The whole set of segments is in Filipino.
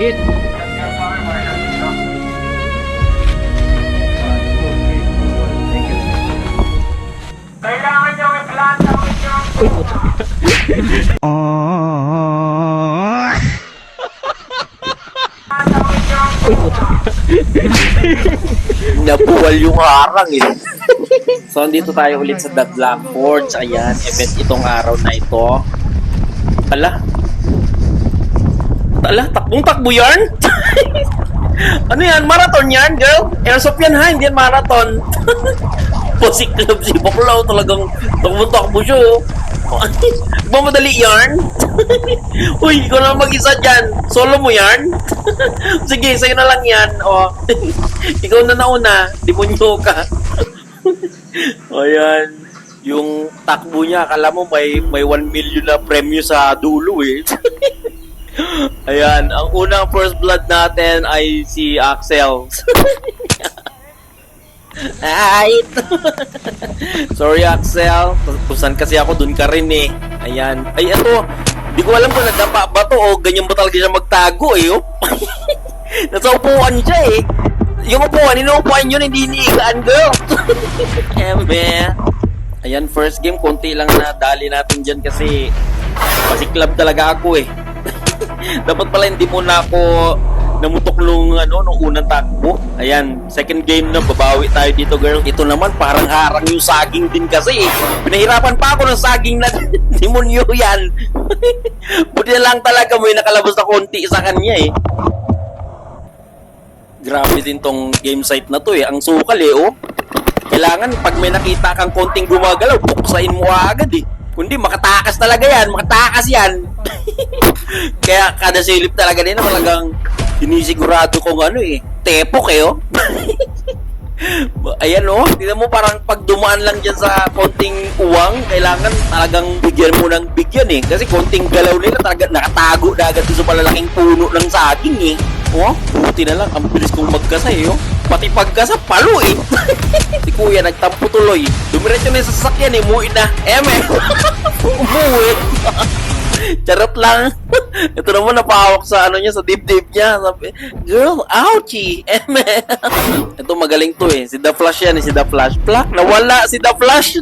Shit. Kailangan nyo i-planta mo nyo. Uy, puto. Uy, puto. Nabuwal yung harang eh. So, andito tayo ulit sa The Black Forge. Ayan, event itong araw na ito. Ala, takbong-takbo yarn? Ano yan? Marathon yan, girl? Airsoft yan ha, hindi yan marathon. Pussy Club si Baklaw talagang takbong-takbo siya. Mamadali yarn? Uy, ikaw na mag-isa dyan. Solo mo yarn? Sige, sa'yo na lang yan. O, ikaw na nauna. Demonyo ka. Ayan. Yung takbo niya, akala mo may 1 million na premyo sa dulo eh. Ayan, ang unang first blood natin ay si Axel. Ay! Sorry Axel, kung saan kasi ako, dun ka rin eh. Ayan. Ay, ito, di ko alam kung nagdapa ba to o ganyan ba talaga siya magtago eh. Oh. Nasa upuan siya eh. Yung upuan, inuupuan yun, hindi iniigaan girl. Eme. Ayan, first game, konti lang na dali natin dyan kasi pasiklab talaga ako eh. Dapat pala hindi muna ako namutok nung unang takbo. Ayan, second game na, babawi tayo dito girl. Ito naman, parang harang yung saging din kasi eh. Pinahirapan pa ako ng saging na demonyo yan. Buti na lang talaga may nakalabas na konti sa kanya eh. Grabe din tong game site na to eh. Ang sukal eh oh. Kailangan pag may nakita kang konting gumagalaw, buksain mo agad eh. Kundi makatakas talaga yan, makatakas yan. Kaya kada silip talaga din talagang sinisigurado kong tepok eh oh. Ayan oh, tingnan mo parang pag dumaan lang dyan sa konting uwang, kailangan talagang bigyan mo ng bigyan eh. Kasi konting galaw nila talaga nakatago na agad sa malalaking puno ng saging eh. Oh, buti na lang, ang bilis kong magkasay oh. Pati pagkasa, palo eh. Si kuya nagtampo tuloy. Dumiretso na yung sasakyan eh, umuwi na. Eme, umuwi. Charot lang. Ito naman napahawak sa niya, sa dibdib niya. Sabi, girl, ouchie. Eme. Ito magaling to eh. Si The Flash yan eh, si The Flash. Plak, nawala si The Flash.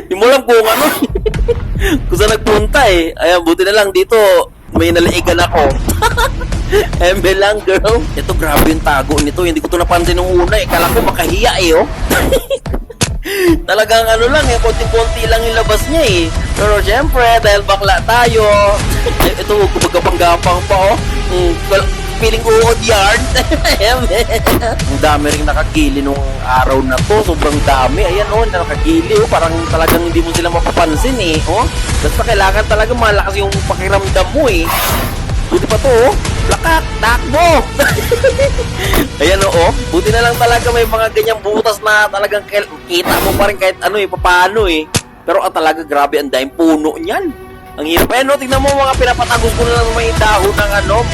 Di mo lang kung kung saan nagpunta eh. Ayan, buti na lang dito. May nalaigan ako. Eme lang, girl. Ito, grabe yung tago nito. Hindi ko ito napansin nung una eh. Kala ko makahiya eh, oh. Talagang lang eh. Konti-konti lang yung labas niya eh. Pero syempre, dahil bakla tayo. Ito, gumagapang-gapang pa, oh. Feeling uod yarn. Eme. Ang dami rin nakagili nung araw na to. Sobrang dami. Ayan, oh, nakagili, oh. Parang talagang hindi mo sila mapapansin eh, oh. Basta kailangan talaga malakas yung pakiramdam mo eh. Buti pa to, oh. Plakat, takbo! Ayan, oh. Buti na lang talaga may mga ganyang butas na talagang kita mo pa rin kahit paano eh. Pero talaga grabe, ang daing puno niyan. Ang hirap. Ayan, no, tignan mo mga pinapatagos ko na lang may dahon ng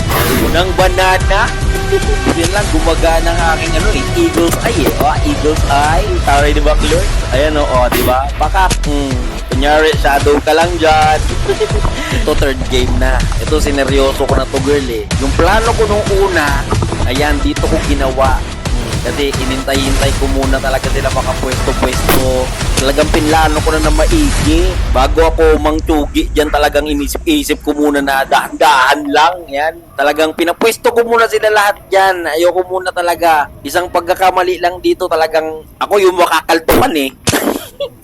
ng banana. Yan lang, gumagana ng aking eagle's eye eh. Oh, eagle's eye. Taray ni Baklord. Ayan, oh, diba? Pakak. Kunyari, shadow ka lang dyan. Ito, third game na. Ito, sineryoso ko na to, girl eh. Yung plano ko nung una, ayan, dito ko ginawa. Kasi inintay-hintay ko muna talaga sila makapwesto-pwesto. Talagang pinlano ko na maigi. Bago ako mangtugi dyan, talagang inisip-isip ko muna na dahan-dahan lang. Yan. Talagang pinapwesto ko muna sila lahat dyan. Ayoko muna talaga. Isang pagkakamali lang dito, talagang ako yung makakaltukan eh.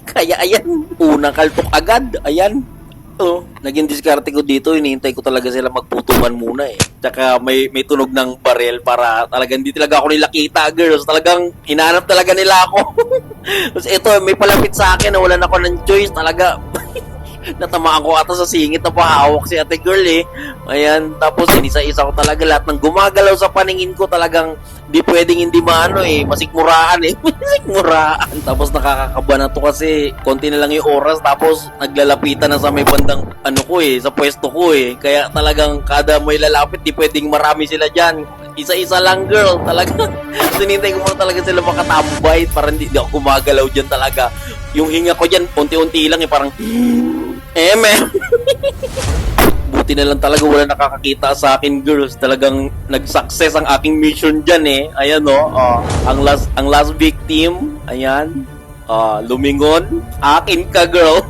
Kaya ayan, unang kaltok agad. Ayan. Oh, naging diskarte ko dito, hinihintay ko talaga sila magputuman muna eh. Tsaka may tunog ng barel para talagang hindi talaga ako nila kita, girls. Talagang hinahanap talaga nila ako. Tapos ito, may palapit sa akin na wala na ako ng choice talaga. Natamaan ko ata sa singit na pahawak si ate girl eh. Ayan, tapos inisa-isa ko talaga lahat ng gumagalaw sa paningin ko, talagang di pwedeng hindi masikmuraan eh. Masikmuraan. Tapos nakakakaba na to kasi konti na lang yung oras, tapos naglalapitan na sa may bandang sa pwesto ko eh. Kaya talagang kada may lalapit, di pwedeng marami sila dyan. Isa-isa lang, girl. Talaga. Sinintay ko muna talaga sila makatambay para hindi ako gumagalaw dyan talaga. Yung hinga ko dyan, unti-unti lang eh, parang Eme. Buti na lang talaga wala nakakakita sa akin, girls. Talagang nag-success ang aking mission dyan eh. Ayan o. Ang last victim. Ayan. Lumingon. Akin ka, girl.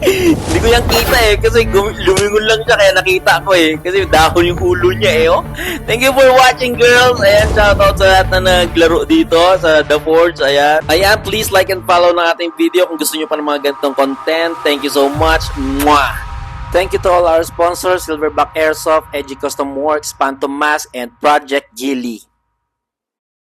Hindi ko yan kita eh. Kasi lumingon lang siya kaya nakita ko eh. Kasi dahon yung ulo niya eh. Oh. Thank you for watching, girls. Ayan, shoutout sa lahat na naglaro dito sa The Forge. Ayan. Ayan, please like and follow ng ating video kung gusto nyo pa ng mga ganitong content. Thank you so much. Mwah! Thank you to all our sponsors, Silverback Airsoft, Edgy Custom Works, Phantom Mask, and Project Gilly.